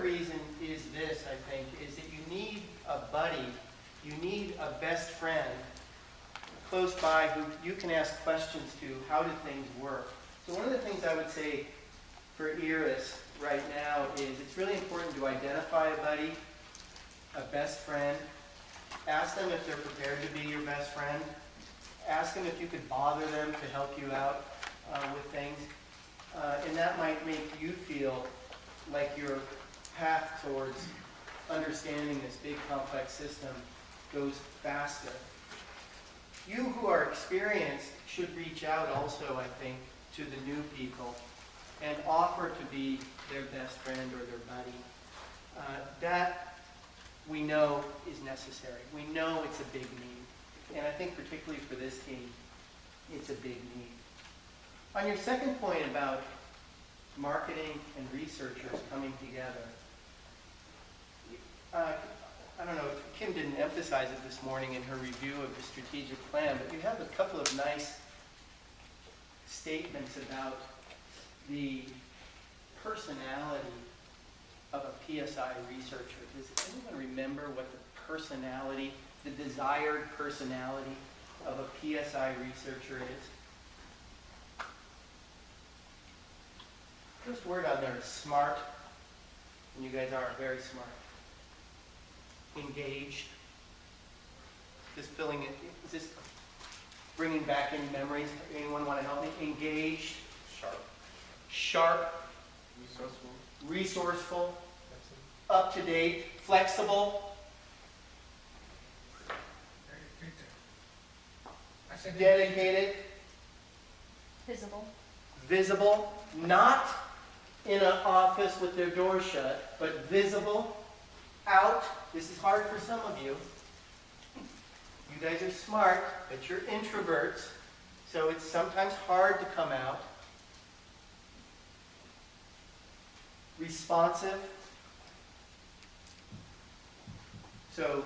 reason is this, I think, is that you need a buddy, you need a best friend close by who you can ask questions to. How do things work? So one of the things I would say for Iris right now is it's really important to identify a buddy, a best friend. Ask them if they're prepared to be your best friend. Ask them if you could bother them to help you out with things. And that might make you feel like your path towards understanding this big complex system goes faster. You who are experienced should reach out also, I think, to the new people and offer to be their best friend or their buddy. That we know is necessary. We know it's a big need. And I think particularly for this team, it's a big need. On your second point about marketing and researchers coming together, I don't know if Kim didn't emphasize it this morning in her review of the strategic plan, but you have a couple of nice statements about the personality of a PSI researcher. Does anyone remember what the personality, the desired personality of a PSI researcher is? First word on there is smart, and you guys are very smart. Engaged. Just filling it. Is this bringing back any memories? Anyone want to help me? Engaged. Sharp. Sharp. Resourceful. Resourceful. Up to date. Flexible. Dedicated. Visible. Visible. Not in an office with their door shut, but visible. Out. This is hard for some of you. You guys are smart, but you're introverts, so it's sometimes hard to come out. Responsive. So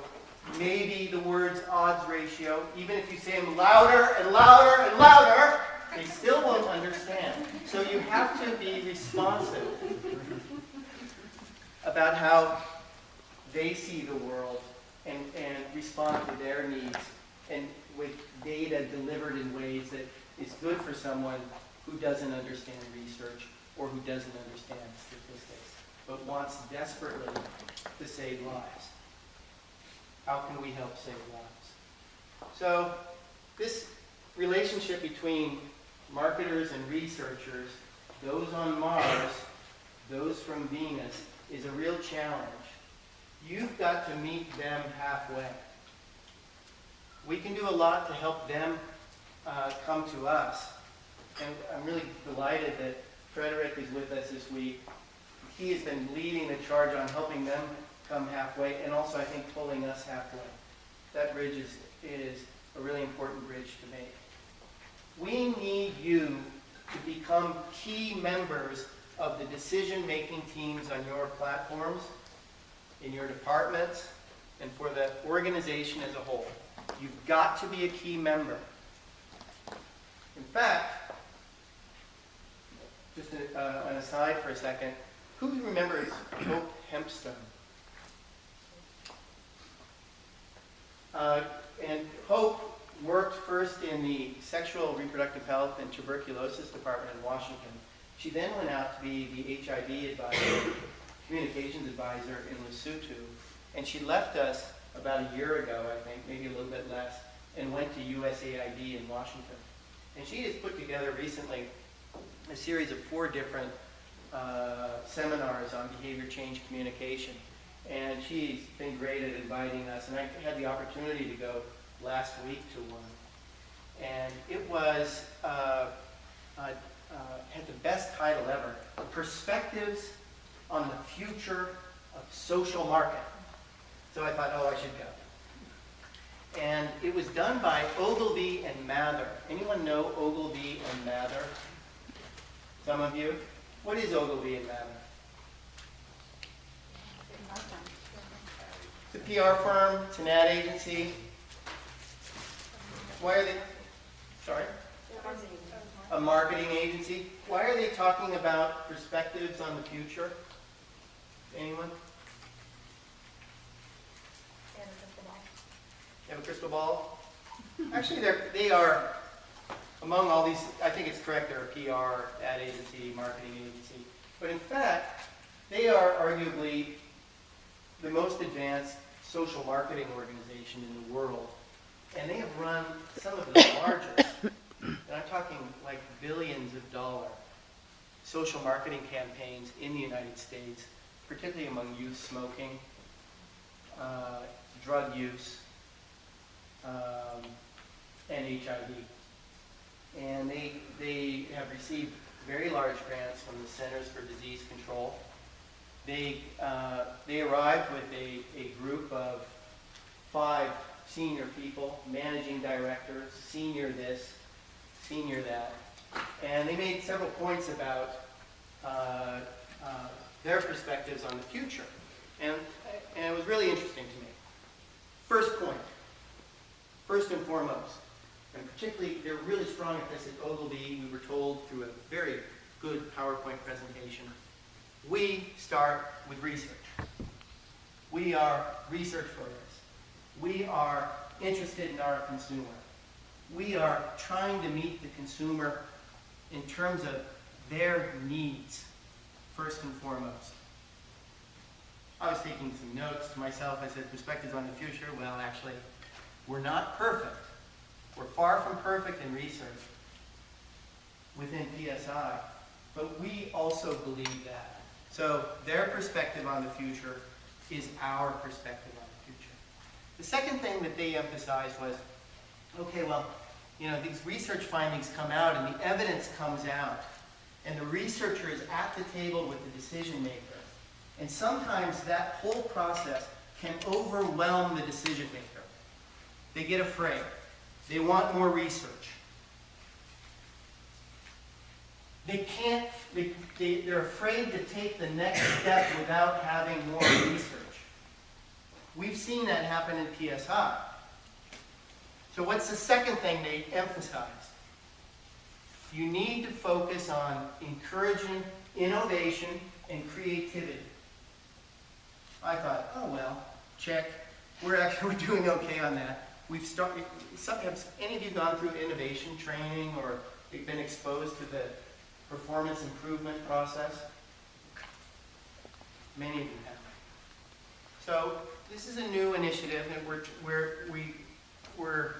maybe the words odds ratio, even if you say them louder and louder and louder, they still won't understand. So you have to be responsive about how they see the world and respond to their needs, and with data delivered in ways that is good for someone who doesn't understand research or who doesn't understand statistics, but wants desperately to save lives. How can we help save lives? So this relationship between marketers and researchers, those on Mars, those from Venus, is a real challenge. You've got to meet them halfway. We can do a lot to help them come to us. And I'm really delighted that Frederick is with us this week. He has been leading the charge on helping them come halfway, and also I think pulling us halfway. That bridge is a really important bridge to make. We need you to become key members of the decision-making teams on your platforms, in your departments, and for the organization as a whole. You've got to be a key member. In fact, just an aside for a second, who remembers Hope Hempstone? And Hope worked first in the Sexual Reproductive Health and Tuberculosis Department in Washington. She then went out to be the HIV advisor, communications advisor in Lesotho, and she left us about a year ago, I think, maybe a little bit less, and went to USAID in Washington. And she has put together recently a series of 4 different seminars on behavior change communication. And she's been great at inviting us, and I had the opportunity to go last week to one. And it was, had the best title ever, Perspectives on the Future of Social Market. So I thought, oh, I should go. And it was done by Ogilvy and Mather. Anyone know Ogilvy and Mather? Some of you? What is Ogilvy and Mather? It's a PR firm, it's an ad agency. Why are they, sorry? A marketing agency. Why are they talking about perspectives on the future? Anyone? And a crystal ball. You have a crystal ball? Actually, they are, among all these, I think it's correct, they're a PR, ad agency, marketing agency. But in fact, they are arguably the most advanced social marketing organization in the world. And they have run some of the largest, and I'm talking like billions of dollar, social marketing campaigns in the United States, particularly among youth smoking, drug use, and HIV. And they have received very large grants from the Centers for Disease Control. They arrived with a group of 5 senior people, managing directors, senior this, senior that, and they made several points about their perspectives on the future. And it was really interesting to me. First point, first and foremost, and particularly they're really strong at this at Ogilvy, we were told through a very good PowerPoint presentation, we start with research. We are research focused. We are interested in our consumer. We are trying to meet the consumer in terms of their needs, first and foremost. I was taking some notes to myself. I said, perspectives on the future. Well, actually, we're not perfect. We're far from perfect in research within PSI, but we also believe that. So their perspective on the future is our perspective on the future. The second thing that they emphasized was, okay, well, you know, these research findings come out and the evidence comes out, and the researcher is at the table with the decision maker. And sometimes that whole process can overwhelm the decision maker. They get afraid. They want more research. They're afraid to take the next step without having more research. We've seen that happen in PSI. So what's the second thing they emphasized? You need to focus on encouraging innovation and creativity. I thought, oh well, check. We're doing okay on that. We've started. Have any of you gone through innovation training or been exposed to the performance improvement process? Many of you have. So this is a new initiative, and we're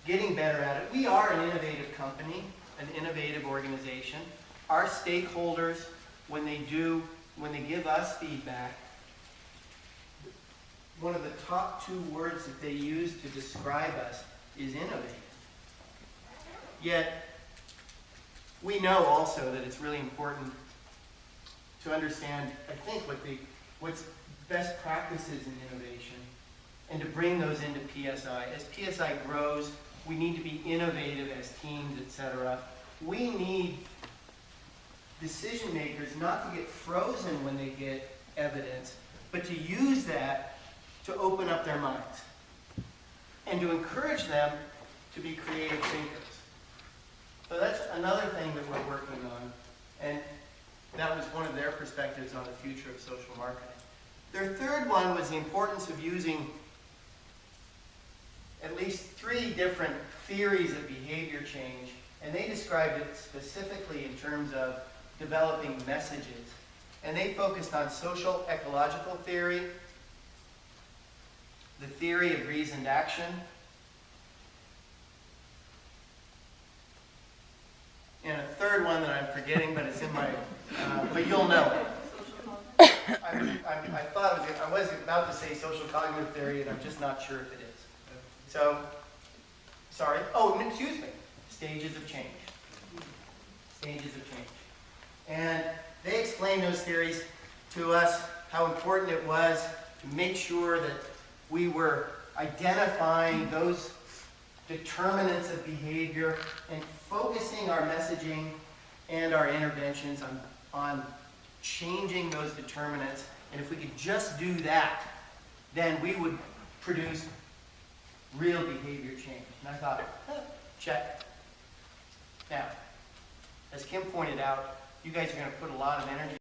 getting better at it. We are an innovative company, an innovative organization. Our stakeholders, when they give us feedback, one of the top 2 words that they use to describe us is innovative. Yet, we know also that it's really important to understand, I think, what's best practices in innovation and to bring those into PSI. As PSI grows, we need to be innovative as teams, etc. We need decision makers not to get frozen when they get evidence, but to use that to open up their minds and to encourage them to be creative thinkers. So that's another thing that we're working on, and that was one of their perspectives on the future of social marketing. Their third one was the importance of using at least 3 different theories of behavior change, and they described it specifically in terms of developing messages. And they focused on social ecological theory, the theory of reasoned action, and a third one that I'm forgetting, but it's in my, but you'll know it. I thought I was about to say social cognitive theory, and I'm just not sure if it is. So, sorry. Oh, excuse me. Stages of change. Stages of change. And they explained those theories to us, how important it was to make sure that we were identifying those determinants of behavior and focusing our messaging and our interventions on changing those determinants. And if we could just do that, then we would produce real behavior change. And I thought, check. Now, as Kim pointed out, you guys are going to put a lot of energy